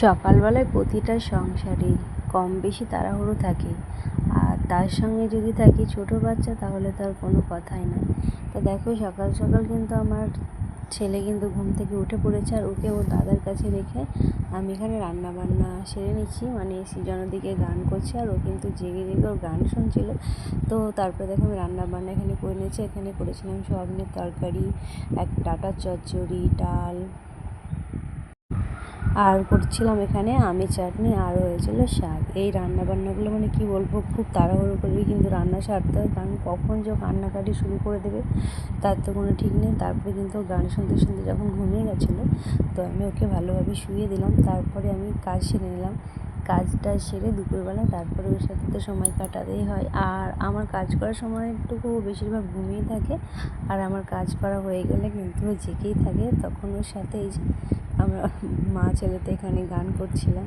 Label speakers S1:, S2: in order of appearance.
S1: সকালবেলায় প্রতিটা সংসারেই কম বেশি তাড়াহুড়ো থাকে, আর তার সঙ্গে যদি থাকে ছোটো বাচ্চা তাহলে তার কোনো কথাই না। তো দেখো সকাল সকাল কিন্তু আমার ছেলে কিন্তু ঘুম থেকে উঠে পড়েছে, আর ওকে ওর দাদার কাছে রেখে আমি এখানে রান্না বান্না সেরে নিচ্ছি। মানে সৃজনের দিকে গান করছে আর ও কিন্তু জেগে জেগে ওর গান শুনছিল। তো তারপরে দেখো আমি রান্না বান্না এখানে করে নিয়েছি। এখানে করেছিলাম সয়াবিনের তরকারি, এক ডাঁটার চচ্চড়ি, ডাল, আর করছিলাম এখানে আমের চাটনি, আর হয়েছিল শাক। এই রান্নাবান্নাগুলো মানে কি বলবো, খুব তাড়াহুড়ো করেই কিন্তু রান্না সারতে হয়, কারণ কখন যে কান্নাকাটি শুরু করে দেবে তার তো কোনো ঠিক নেই। তারপরে কিন্তু গান শুনতে শুনতে যখন ঘুমিয়ে গেছিলো, তো আমি ওকে ভালোভাবে শুইয়ে দিলাম। তারপরে আমি কাজ সেরে নিলাম। কাজটা সেরে দুপুরবেলা তারপরে ওর সাথে তো সময় কাটাতেই হয়। আর আমার কাজ করার সময়টুকু ও বেশিরভাগ ঘুমিয়ে থাকে, আর আমার কাজ করা হয়ে গেলে কিন্তু ও জেগেই থাকে। তখন ওর সাথে এই যে আমরা মা ছেলেতে এখানে গান করছিলাম।